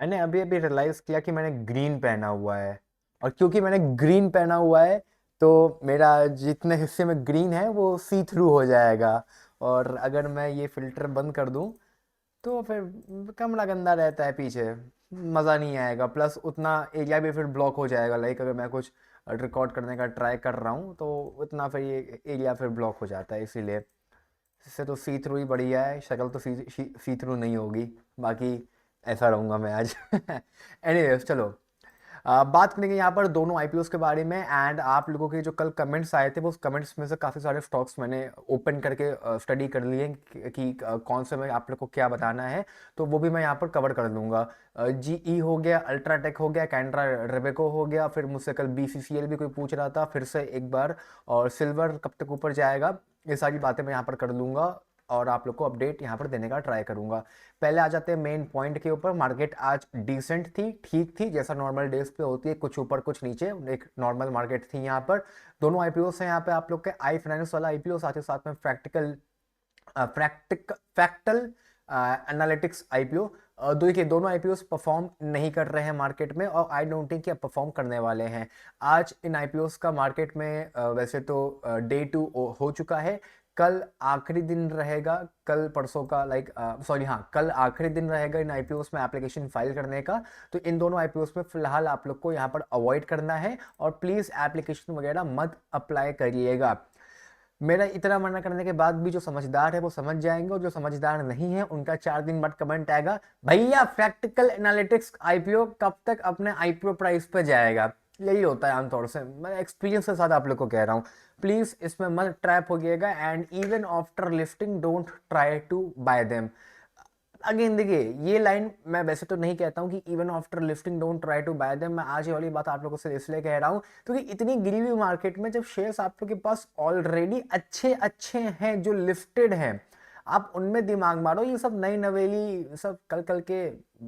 मैंने अभी अभी रियलाइज किया कि मैंने ग्रीन पहना हुआ है, और क्योंकि मैंने ग्रीन पहना हुआ है तो मेरा जितने हिस्से में ग्रीन है वो सी थ्रू हो जाएगा। और अगर मैं ये फिल्टर बंद कर दूं तो फिर कमरा गंदा रहता है पीछे, मज़ा नहीं आएगा। प्लस उतना एरिया भी फिर ब्लॉक हो जाएगा, लाइक अगर मैं कुछ रिकॉर्ड करने का ट्राई कर रहा हूँ तो उतना फिर ये एरिया फिर ब्लॉक हो जाता है। इसीलिए इससे तो सी थ्रू ही बढ़िया है, शक्ल तो सी थ्रू नहीं होगी। बाकी ऐसा रहूँगा मैं आज। एनीवेज चलो, बात करेंगे यहाँ पर दोनों आईपीओस के बारे में। एंड आप लोगों के जो कल कमेंट्स आए थे वो उस कमेंट्स में से काफ़ी सारे स्टॉक्स मैंने ओपन करके स्टडी कर लिए कि कौन से में आप लोग को क्या बताना है। तो वो भी मैं यहाँ पर कवर कर लूँगा। जीई हो गया, अल्ट्राटेक हो गया, कैंड्रा रेबेको हो गया, फिर मुझसे कल बीसीसीएल भी कोई पूछ रहा था फिर से एक बार, और सिल्वर कब तक ऊपर जाएगा, ये सारी बातें मैं यहाँ पर कर लूँगा और आप लोग को अपडेट यहाँ पर देने का ट्राई करूँगा। पहले आ जाते हैं मेन पॉइंट के ऊपर। मार्केट आज डिसेंट थी, ठीक थी, जैसा नॉर्मल डेज पे होती है, कुछ ऊपर कुछ नीचे, एक नॉर्मल मार्केट थी यहाँ पर। दोनों आईपीओ हैं यहाँ पे आप लोग के, आई फाइनेंस वाला आईपीओ, साथ ही साथ में फैक्टल एनालिटिक्स आईपीओ। देखिए दोनों आईपीओ परफॉर्म नहीं कर रहे हैं मार्केट में, और आई डोंट थिंक कि अब परफॉर्म करने वाले हैं। आज इन आईपीओ का मार्केट में वैसे तो डे टू हो चुका है, कल आखिरी दिन रहेगा, कल परसों का, लाइक सॉरी हाँ, कल आखिरी दिन रहेगा इन आईपीओस में एप्लीकेशन फाइल करने का। तो इन दोनों आईपीओस में फिलहाल आप लोग को यहाँ पर अवॉइड करना है, और प्लीज़ एप्लीकेशन वगैरह मत अप्लाई करिएगा। मेरा इतना मना करने के बाद भी जो समझदार है वो समझ जाएंगे, और जो समझदार नहीं है उनका 4 दिन बाद कमेंट आएगा, भैया प्रैक्टिकल एनालिटिक्स आईपीओ कब तक अपने आईपीओ प्राइस पे जाएगा। यही होता है आमतौर से, मैं एक्सपीरियंस के साथ आप लोग को कह रहा हूँ। प्लीज इसमें मत ट्रैप होइएगा, and even after lifting don't try to buy them. Again देखिए, ये लाइन मैं वैसे तो नहीं कहता हूँ कि even after lifting don't try to buy them. मैं आज ये वाली बात आप लोगों से इसलिए कह रहा हूँ क्योंकि इतनी गिरी हुई मार्केट में जब शेयर्स आप लोग के पास ऑलरेडी अच्छे अच्छे हैं जो लिफ्टेड हैं, आप उनमें दिमाग मारो। ये सब नई नवेली सब कल कल के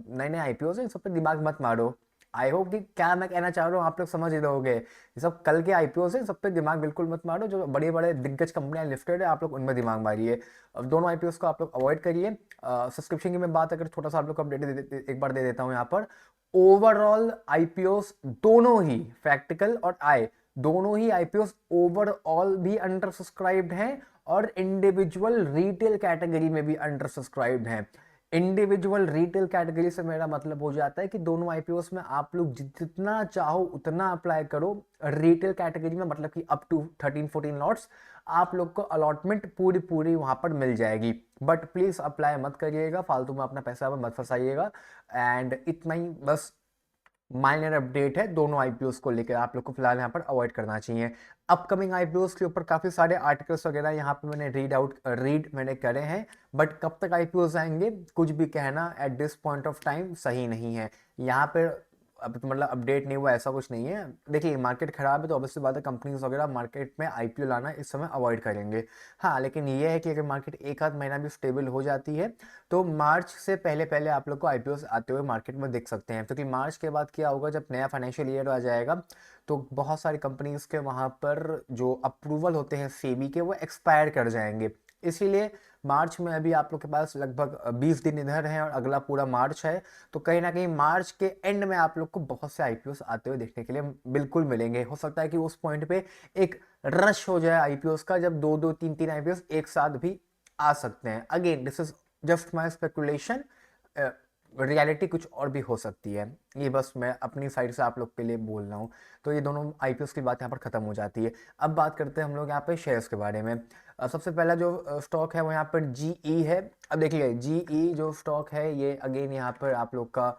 नए नए आईपीओ से इन सब पे दिमाग मत मारो। आई होप कि क्या मैं कहना चाह रहा हूँ आप लोग समझ ही रहोगे। ये सब कल के आईपीओ से सब पे दिमाग बिल्कुल मत मारो। जो बड़े बड़े दिग्गज कंपनियां लिफ्टेड है आप लोग उनमें दिमाग मारिए। अब दोनों आईपीओ को आप लोग अवॉइड करिए। सब्सक्रिप्शन की मैं बात अगर छोटा सा आप लोग को अपडेट एक बार दे देता हूँ यहाँ पर। ओवरऑल आईपीओस दोनों ही, प्रैक्टिकल और आई, दोनों ही आईपीओस ओवरऑल भी अंडर सब्सक्राइब्ड हैं, और इंडिविजुअल रिटेल कैटेगरी में भी अंडर सब्सक्राइब्ड हैं। इंडिविजुअल रिटेल कैटेगरी से मेरा मतलब हो जाता है कि दोनों आईपीओस में आप लोग जितना चाहो उतना अप्लाई करो। रिटेल कैटेगरी में मतलब कि अप टू 13-14 लॉट्स आप लोग को अलॉटमेंट पूरी पूरी वहां पर मिल जाएगी। बट प्लीज अप्लाई मत करिएगा, फालतू में अपना पैसा मत फंसाइएगा। एंड इतना ही बस माइनर अपडेट है दोनों आईपीओस को लेकर, आप लोग को फिलहाल यहाँ पर अवॉइड करना चाहिए। अपकमिंग आईपीओस के ऊपर काफी सारे आर्टिकल्स वगैरह यहाँ पे मैंने रीड मैंने करे हैं, बट कब तक आईपीओस आएंगे कुछ भी कहना at this point of time सही नहीं है। यहाँ पे अब तो मतलब अपडेट नहीं हुआ ऐसा कुछ नहीं है। देखिए मार्केट खराब है तो ऑब्वियसली बात है, कंपनीज वगैरह मार्केट में आईपीओ लाना इस समय अवॉइड करेंगे। हाँ लेकिन ये है कि अगर मार्केट एक आध महीना भी स्टेबल हो जाती है तो मार्च से पहले पहले आप लोग को आईपीओ आते हुए मार्केट में दिख सकते हैं। क्योंकि मार्च के बाद क्या होगा, जब नया फाइनेंशियल ईयर आ जाएगा तो बहुत सारी कंपनीज के वहाँ पर जो अप्रूवल होते हैं सेबी के वो एक्सपायर कर जाएंगे। इसीलिए मार्च में अभी आप लोग के पास लगभग 20 दिन इधर हैं और अगला पूरा मार्च है। तो कहीं ना कहीं मार्च के एंड में आप लोग को बहुत से आईपीओ आते हुए देखने के लिए बिल्कुल मिलेंगे। हो सकता है कि उस पॉइंट पे एक रश हो जाए आईपीओ का, जब दो दो तीन तीन आईपीओ एक साथ भी आ सकते हैं। Again this is just my speculation, reality कुछ और भी हो सकती है। ये बस मैं अपनी साइड से आप लोग के लिए बोल रहा हूँ। तो ये दोनों आईपीओ की बात यहाँ पर खत्म हो जाती है। अब बात करते हैं हम लोग यहाँ पे शेयर्स के बारे में। सबसे पहला जो स्टॉक है वो यहाँ पर जीई है। अब देखिए जीई जो स्टॉक है ये अगेन यहाँ पर आप लोग का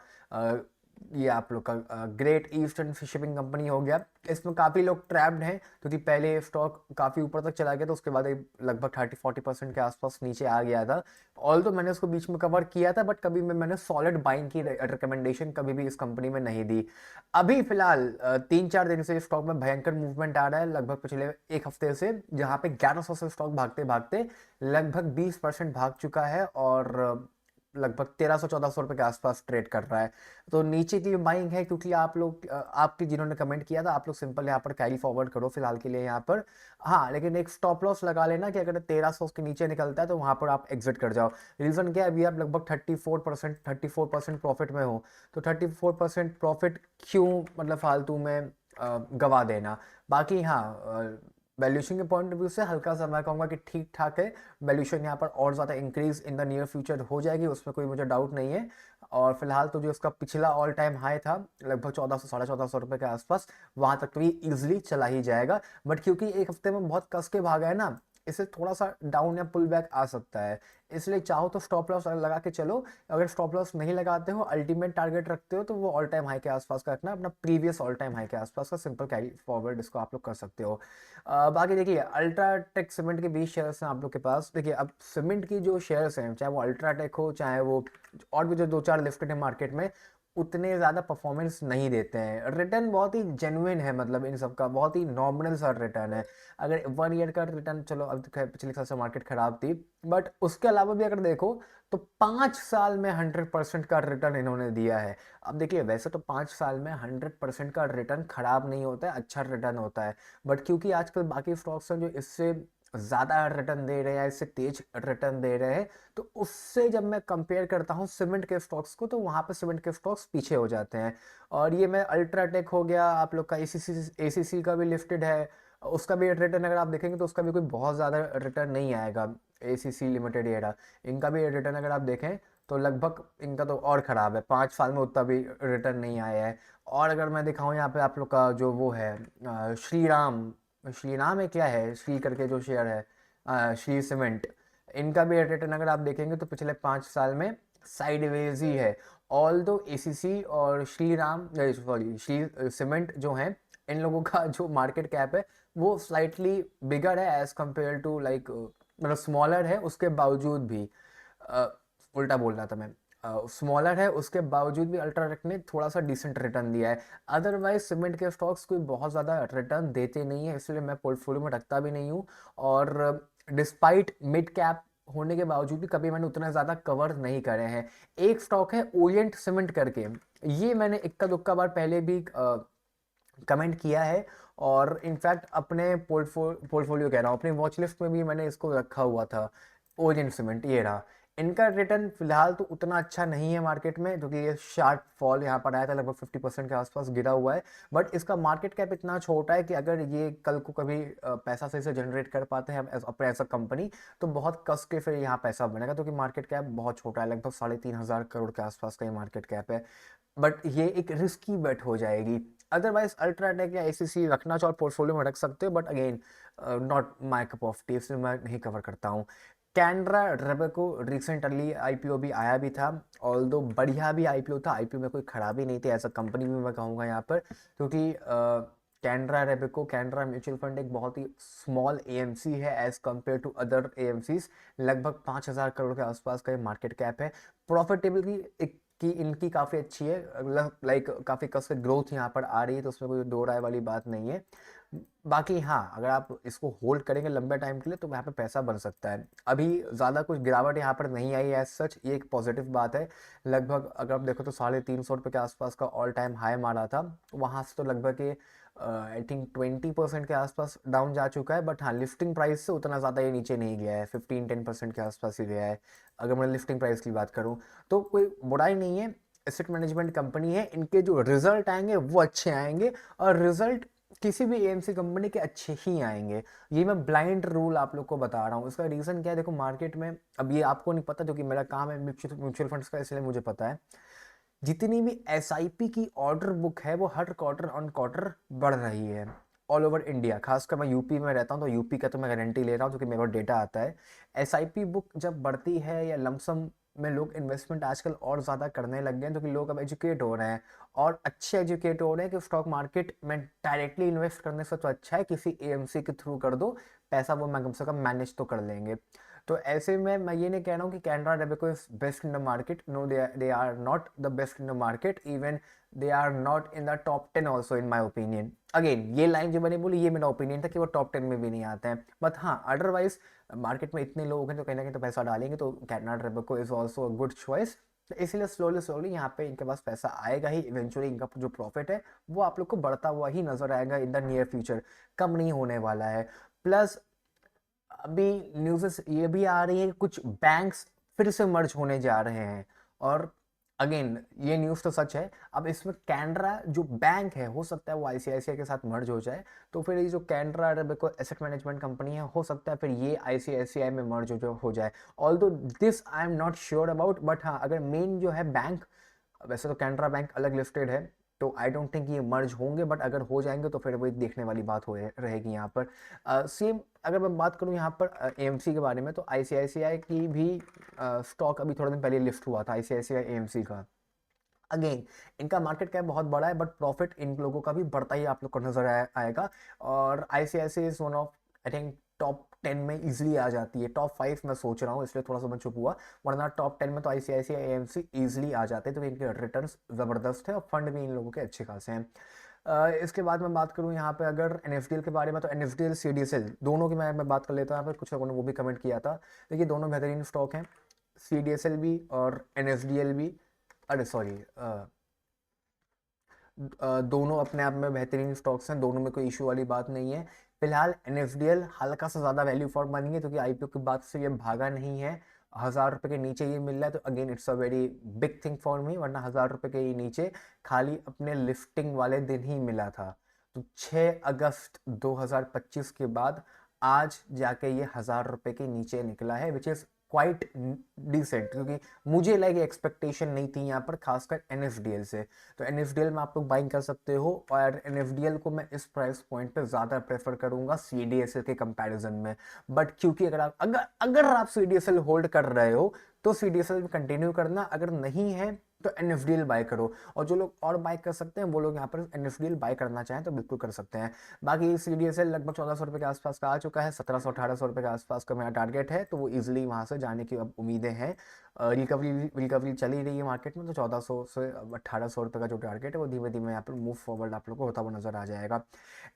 ये आप लोग का ग्रेट ईस्टर्न शिपिंग कंपनी हो गया। इसमें काफ़ी लोग ट्रैप्ड हैं क्योंकि पहले स्टॉक काफ़ी ऊपर तक चला गया था, उसके बाद ये लगभग 30-40% के आसपास नीचे आ गया था। ऑल तो मैंने उसको बीच में कवर किया था, बट कभी मैंने सॉलिड बाइंग की रिकमेंडेशन कभी भी इस कंपनी में नहीं दी। अभी फिलहाल 3-4 दिन से स्टॉक में भयंकर मूवमेंट आ रहा है, लगभग पिछले एक हफ्ते से, जहाँ पे 1100 से स्टॉक भागते भागते लगभग 20% भाग चुका है। और लगभग 1300-1400 रुपये के आसपास ट्रेड कर रहा है। तो नीचे की बाइंग है, क्योंकि आप लोग आपके जिन्होंने कमेंट किया था, आप लोग सिंपल यहाँ पर कैरी फॉरवर्ड करो फिलहाल के लिए यहाँ पर। हाँ, लेकिन एक स्टॉप लॉस लगा लेना कि अगर 1300 के नीचे निकलता है तो वहाँ पर आप एग्जिट कर जाओ। रीज़न क्या है, अभी आप लगभग 34% प्रॉफिट में हो, तो 34% प्रॉफिट क्यों मतलब फालतू में गवा देना। बाकी हाँ, वैल्यूएशन के पॉइंट ऑफ व्यू से हल्का सा मैं कहूँगा कि ठीक ठाक है। वैल्यूएशन यहाँ पर और ज़्यादा increase in the near future हो जाएगी, उसमें कोई मुझे डाउट नहीं है। और फिलहाल तो जो इसका पिछला ऑल टाइम हाई था लगभग 1400 1450 रुपये के आसपास, वहाँ तक तो ये ईजिली चला ही जाएगा। बट क्योंकि एक हफ्ते में बहुत कस के भागा है ना, इससे थोड़ा सा डाउन या पुल बैक आ सकता है। इसलिए चाहो तो स्टॉप लॉस लगा के चलो। अगर स्टॉप लॉस नहीं लगाते हो, अल्टीमेट टारगेट रखते हो, तो वो ऑल टाइम हाई के आसपास का रखना, अपना प्रीवियस ऑल टाइम हाई के आसपास का सिंपल कैरी फॉरवर्ड इसको आप लोग कर सकते हो। बाकी देखिए, अल्ट्राटेक सीमेंट के 20 शेयर्स हैं आप लोग के पास। देखिए, अब सीमेंट की जो शेयर्स हैं, चाहे वो अल्ट्राटेक हो, चाहे वो और भी जो दो चार लिस्टेड है मार्केट में, उतने ज़्यादा परफॉर्मेंस नहीं देते हैं। रिटर्न बहुत ही जेन्युइन है, मतलब इन सब का बहुत ही नॉमिनल सा रिटर्न है। अगर 1 ईयर का रिटर्न, चलो अब पिछले साल से मार्केट खराब थी, बट उसके अलावा भी अगर देखो तो 5 साल में 100% का रिटर्न इन्होंने दिया है। अब देखिए, वैसे तो 5 साल में 100% का रिटर्न खराब नहीं होता है, अच्छा रिटर्न होता है। बट क्योंकि आजकल बाकी स्टॉक्स हैं जो इससे ज़्यादा रिटर्न दे रहे हैं, इससे तेज रिटर्न दे रहे हैं, तो उससे जब मैं कंपेयर करता हूँ सीमेंट के स्टॉक्स को, तो वहाँ पर सीमेंट के स्टॉक्स पीछे हो जाते हैं। और ये मैं अल्ट्राटेक हो गया, आप लोग का एसीसी का भी लिस्टेड है, उसका भी रिटर्न अगर आप देखेंगे तो उसका भी कोई बहुत ज़्यादा रिटर्न नहीं आएगा। एसीसी लिमिटेड येरा, इनका भी रिटर्न अगर आप देखें तो लगभग इनका तो और ख़राब है, 5 साल में उतना भी रिटर्न नहीं आया है। और अगर मैं दिखाऊँ यहाँ पे आप लोग का जो वो है श्रीराम, श्री नाम है क्या है, श्री करके जो शेयर है, श्री सीमेंट, इनका भी रिटर्न अगर आप देखेंगे तो पिछले 5 साल में साइडवेज ही है। ऑल दो एसीसी और श्री राम, सॉरी श्री सीमेंट जो है, इन लोगों का जो मार्केट कैप है वो स्लाइटली बिगर है एज कम्पेयर टू लाइक, मतलब स्मॉलर है उसके बावजूद भी, अ, उल्टा बोल रहा था मैं, स्मॉलर है उसके बावजूद भी अल्ट्राटेक ने थोड़ा सा डिसेंट रिटर्न दिया है। अदरवाइज सीमेंट के स्टॉक्स कोई बहुत ज़्यादा रिटर्न देते नहीं है, इसलिए मैं पोर्टफोलियो में रखता भी नहीं हूँ। और डिस्पाइट मिड कैप होने के बावजूद भी कभी मैंने उतना ज़्यादा कवर नहीं करे हैं। एक स्टॉक है ओरिएंट सीमेंट करके, ये मैंने इक्का दुक्का बार पहले भी कमेंट किया है, और इनफैक्ट अपने पोर्टफोलियो कह रहा हूँ, अपनी वॉच लिस्ट में भी मैंने इसको रखा हुआ था। ओरिएंट सीमेंट ये रहा। इनका रिटर्न फिलहाल तो उतना अच्छा नहीं है मार्केट में, क्योंकि ये शार्प फॉल यहाँ पर आया था, लगभग 50% के आसपास गिरा हुआ है। बट इसका मार्केट कैप इतना छोटा है कि अगर ये कल को कभी पैसा सही से जनरेट कर पाते हैं अपने एज अ कंपनी, तो बहुत कस के फिर यहाँ पैसा बनेगा, क्योंकि मार्केट कैप बहुत छोटा है, लगभग 3,500 करोड़ के आसपास का ये मार्केट कैप है। बट ये एक रिस्की बेट हो जाएगी। अदरवाइज अल्ट्राटेक या एसीसी रखना चाहो पोर्टफोलियो में रख सकते हो, but again not my cup of T, इसलिए मैं नहीं कवर करता हूँ। कैनरा रेबेको रिसेंटली आईपीओ भी आया भी था, ऑल दो बढ़िया भी आईपीओ था, आईपीओ में कोई खराबी नहीं थी ऐसा कंपनी भी मैं कहूँगा यहाँ पर, क्योंकि Canara Robeco, Canara mutual fund एक बहुत ही स्मॉल एएमसी है as compared to other AMCs. लगभग 5,000 करोड़ के आसपास का ये मार्केट कैप है। प्रॉफिटेबिलिटी की इनकी काफ़ी अच्छी है, लाइक काफ़ी कस के ग्रोथ यहाँ पर आ रही है, तो उसमें कोई दो राय वाली बात नहीं है। बाकी हाँ, अगर आप इसको होल्ड करेंगे लंबे टाइम के लिए तो यहाँ पे पैसा बन सकता है। अभी ज़्यादा कुछ गिरावट यहाँ पर नहीं आई है एज सच, ये एक पॉजिटिव बात है। लगभग अगर आप देखो तो 350 रुपये के आसपास का ऑल टाइम हाई मारा था, वहाँ से तो लगभग ये आई थिंक 20% के आसपास डाउन जा चुका है। बट हाँ, लिफ्टिंग प्राइस से उतना ज़्यादा ये नीचे नहीं गया है, 15-10% के आसपास ही गया है अगर मैं लिफ्टिंग प्राइस की बात करूँ। तो कोई बुराई नहीं है, एसेट मैनेजमेंट कंपनी है, इनके जो रिजल्ट आएंगे वो अच्छे आएंगे, और रिजल्ट किसी भी एएमसी कंपनी के अच्छे ही आएंगे। ये मैं ब्लाइंड रूल आप लोग को बता रहा हूँ। इसका रीज़न क्या है, देखो मार्केट में अब ये आपको नहीं पता, क्योंकि मेरा काम है म्यूचुअल फंड्स का, इसलिए मुझे पता है। जितनी भी एसआईपी की ऑर्डर बुक है वो हर क्वार्टर ऑन क्वार्टर बढ़ रही है ऑल ओवर इंडिया। खासकर मैं यूपी में रहता हूँ, तो यूपी का तो मैं गारंटी ले रहा हूँ क्योंकि मेरे को डेटा आता है। एसआईपी बुक जब बढ़ती है या लमसम में लोग इन्वेस्टमेंट आजकल और ज़्यादा करने लग गए हैं, क्योंकि लोग अब एजुकेट हो रहे हैं, और अच्छे एजुकेट हो रहे हैं कि स्टॉक मार्केट में डायरेक्टली इन्वेस्ट करने से तो अच्छा है किसी एएमसी के थ्रू कर दो, पैसा वो मैं कम से कम मैनेज तो कर लेंगे। तो ऐसे में मैं ये नहीं कह रहा हूँ कि Canara Robeco is best in the market, no they are not the best in the market, even they are not in the top 10 also in my opinion. Again ये लाइन जो मैंने बोली ये मेरा ओपिनियन था कि वो टॉप 10 में भी नहीं आते हैं, बट हाँ अदरवाइज मार्केट में इतने लोग हैं तो कहीं ना कहीं तो पैसा डालेंगे, तो कैटना ट्रेबको is also a good choice. तो इसीलिए स्लोली स्लोली यहाँ पे इनके पास पैसा आएगा ही, इवेंचुअली इनका जो प्रॉफिट है वो आप लोग को बढ़ता हुआ ही नजर आएगा इन द नियर फ्यूचर, कम नहीं होने वाला है। प्लस अभी न्यूज़ ये भी आ रही है कि कुछ बैंक्स फिर से मर्ज होने जा रहे हैं। और अगेन ये न्यूज़ तो सच है, अब इसमें कैनरा जो बैंक है हो सकता है वो आईसीआईसीआई के साथ मर्ज हो जाए, तो फिर ये जो कैनरा अरेबिको एसेट मैनेजमेंट कंपनी है हो सकता है फिर ये आईसीआईसीआई में मर्ज हो जाए। Although this I am not sure about, but हाँ अगर मेन जो है बैंक, वैसे तो कैनरा बैंक अलग लिस्टेड है, तो आई डोंट थिंक ये मर्ज होंगे, बट अगर हो जाएंगे तो फिर वो एक देखने वाली बात हो रहेगी यहाँ पर। सेम अगर मैं बात करूँ यहाँ पर एएमसी के बारे में, तो आईसीआईसीआई की भी स्टॉक अभी थोड़े दिन पहले लिस्ट हुआ था, आईसीआईसीआई एएमसी का। अगेन इनका मार्केट कैप बहुत बड़ा है, बट प्रॉफिट इन लोगों का भी बढ़ता ही आप लोग को नजर आएगा। और ICICI is one of I think top 10 में इजीली आ जाती है, टॉप 5 मैं सोच रहा हूँ, इसलिए थोड़ा सा मैं चुप हुआ, वरना टॉप 10 में तो आईसीआईसीआई एएमसी इजीली आ जाते हैं, तो इनके रिटर्न्स ज़बरदस्त है और फंड भी इन लोगों के अच्छे खासे हैं। इसके बाद मैं बात करूँ यहाँ पे अगर एनएफडीएल के बारे में, तो एनएफडीएल सीडीएसएल दोनों की मैं बात कर लेता हूँ। यहाँ पे कुछ लोगों ने वो भी कमेंट किया था, देखिए दोनों बेहतरीन स्टॉक हैं, सीडीएसएल भी और एनएफडीएल भी। अरे सॉरी, दोनों अपने आप में बेहतरीन स्टॉक्स हैं, दोनों में कोई इशू वाली बात नहीं है। फिलहाल एनएफडीएल हल्का सा ज़्यादा वैल्यू फॉर मनी है, क्योंकि आईपीओ की बात से ये भागा नहीं है, 1000 रुपये के नीचे ये मिल रहा है, तो again it's a very big thing for me, वरना 1000 रुपये के ही नीचे खाली अपने लिफ्टिंग वाले दिन ही मिला था। तो 6 अगस्त 2025 के बाद आज जाके ये 1000 रुपये के नीचे निकला है, विच इज़ क्वाइट डिसेंट, क्योंकि मुझे लाइक एक्सपेक्टेशन नहीं थी यहाँ पर, खासकर एनएफडीएल से। तो एनएफडीएल में आप लोग बाइंग कर सकते हो, और एनएफडीएल को मैं इस प्राइस पॉइंट पे ज़्यादा प्रेफर करूंगा सीडीएसएल के कंपैरिजन में। बट क्योंकि अगर आप सीडीएसएल होल्ड कर रहे हो तो सीडीएसएल में कंटिन्यू करना, अगर नहीं है तो एनएफडीएल बाय करो। और जो लोग और बाय कर सकते हैं वो लोग यहाँ पर एनएफडीएल बाय करना चाहें तो बिल्कुल कर सकते हैं। बाकी सीडीएसएल लगभग 1400 रुपये के आसपास का आ चुका है, 1700-1800 रुपये के आसपास का मेरा टारगेट है, तो वो इजीली वहाँ से जाने की अब उम्मीदें हैं। रिकवरी रिकवरी चली रही है मार्केट में, तो 1400 से 1800 रुपये का जो टारगेट है वो धीमे धीमे यहाँ पर मूव फॉरवर्ड आप लोग को होता हुआ नजर आ जाएगा।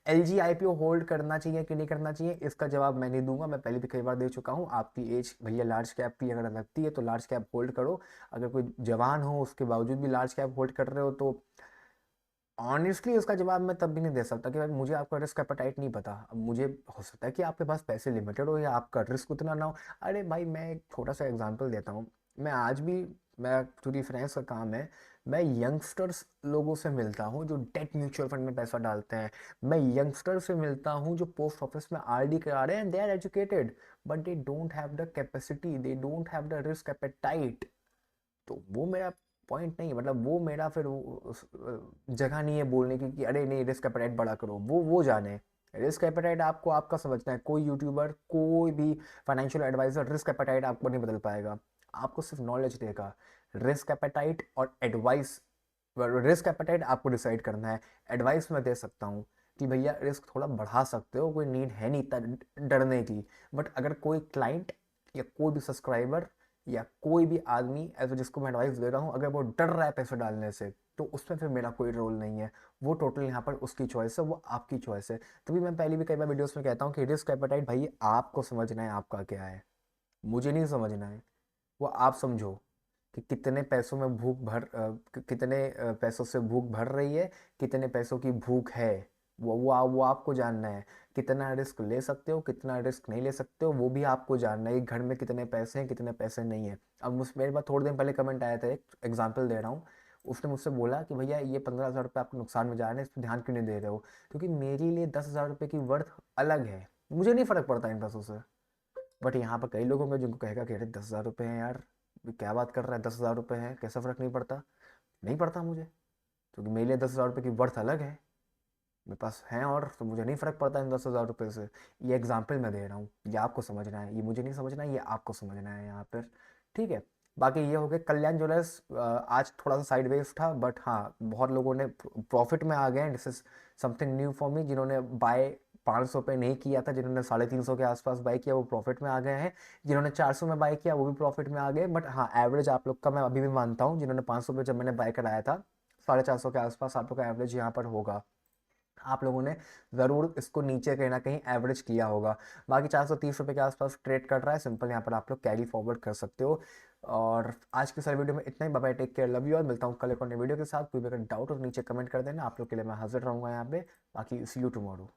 एलजी आईपीओ होल्ड करना चाहिए कि नहीं करना चाहिए, इसका जवाब मैं नहीं दूंगा, मैं पहले भी कई बार दे चुका हूँ। आपकी एज भैया लार्ज कैप की अगर लगती है तो लार्ज कैप होल्ड करो, अगर कोई जवान हो उसके बावजूद भी लार्ज कैप होल्ड कर रहे हो तो ऑनेस्टली उसका जवाब मैं तब भी नहीं दे सकता कि भाई मुझे आपका रिस्क एपेटाइट नहीं पता। अब मुझे हो सकता है कि आपके पास पैसे लिमिटेड हो या आपका रिस्क उतना ना हो। अरे भाई मैं एक छोटा सा एग्जांपल देता हूँ, मैं आज भी, मैं टू फ्रेंड्स का काम है, मैं यंगस्टर्स लोगों से मिलता हूँ जो डेट म्यूचुअल फंड में पैसा डालते हैं, मैं यंगस्टर से मिलता हूँ जो पोस्ट ऑफिस में आरडी करा रहे हैं, and they are educated but they don't have the capacity, they don't have the risk appetite. तो वो मेरा पॉइंट नहीं है, मतलब वो मेरा फिर जगह नहीं है बोलने की कि अरे नहीं रिस्क एपेटाइट बड़ा करो, वो जाने। रिस्क एपेटाइट आपको आपका समझना है, कोई यूट्यूबर कोई भी फाइनेंशियल एडवाइजर रिस्क एपेटाइट आपको नहीं बदल पाएगा, आपको सिर्फ नॉलेज देगा। रिस्क एपेटाइट और एडवाइस, रिस्क एपेटाइट आपको डिसाइड करना है, एडवाइस मैं दे सकता हूँ कि भैया रिस्क थोड़ा बढ़ा सकते हो, कोई नीड है नहीं इतना डरने की। बट अगर कोई क्लाइंट या कोई भी सब्सक्राइबर या कोई भी आदमी ऐसा जिसको मैं एडवाइस दे रहा हूँ अगर वो डर रहा है पैसे डालने से, तो उसमें फिर मेरा कोई रोल नहीं है, वो टोटल यहाँ पर उसकी चॉइस है, वो आपकी चॉइस है। तभी मैं पहले भी कई बार वीडियोस में कहता हूँ कि रिस्क एपेटाइट भाई आपको समझना है आपका क्या है, मुझे नहीं समझना है, वो आप समझो कि कितने पैसों में कितने पैसों से भूख भर रही है, कितने पैसों की भूख है, वो आपको जानना है। कितना रिस्क ले सकते हो कितना रिस्क नहीं ले सकते हो वो भी आपको जानना है, एक घर में कितने पैसे हैं कितने पैसे नहीं है। अब मेरे पास थोड़े दिन पहले कमेंट आया था, एक एग्जाम्पल दे रहा हूँ, उसने मुझसे बोला कि भैया ये 15,000 रुपये आपको नुकसान में जा रहे हैं, इस पर ध्यान क्यों नहीं दे रहे हो, क्योंकि मेरे लिए 10,000 रुपये की वर्थ अलग है, मुझे नहीं फर्क पड़ता इन पैसों से। बट यहाँ पर कई लोग होंगे जिनको कहेगा कि अरे 10,000 रुपये हैं यार, ये क्या बात कर रहा है, 10,000 रुपये हैं कैसा फ़र्क नहीं पड़ता। नहीं पड़ता मुझे, क्योंकि मेरे लिए 10,000 रुपये की वर्थ अलग है, मेरे पास हैं और, तो मुझे नहीं फ़र्क पड़ता इन 10,000 रुपये से। ये एग्जाम्पल मैं दे रहा हूँ, ये आपको समझना है, ये मुझे नहीं समझना है, ये आपको समझना है यहाँ पर, ठीक है। बाकी ये हो गया कल्याण ज्वेलर्स, आज थोड़ा सा साइडवेज था, बट हाँ बहुत लोगों ने प्रॉफिट में आ गए हैं, this is something new for me. जिन्होंने बाय 500 पे नहीं किया था, जिन्होंने 350 के आसपास बाय किया वो प्रॉफिट में आ गए हैं, जिन्होंने 400 में बाय किया वो भी प्रॉफिट में आ गए। बट हाँ एवरेज आप लोग का मैं अभी भी मानता हूँ, जिन्होंने 500 पे जब मैंने बाय कराया था, 450 के आसपास आप लोग का एवरेज यहाँ पर होगा। आप लोगों ने ज़रूर इसको नीचे कहीं ना कहीं एवरेज किया होगा। बाकी 430 रुपये के आसपास ट्रेड कर रहा है, सिंपल यहाँ पर आप लोग कैरी फॉरवर्ड कर सकते हो। और आज की सारी वीडियो में इतना ही। Bye bye, take care, love you, और मिलता हूँ कल एक और नई वीडियो के साथ। कोई भी अगर डाउट हो तो नीचे कमेंट कर देना, आप लोग के लिए मैं हाजिर रहूँगा यहाँ पे। बाकी सी यू टुमारो।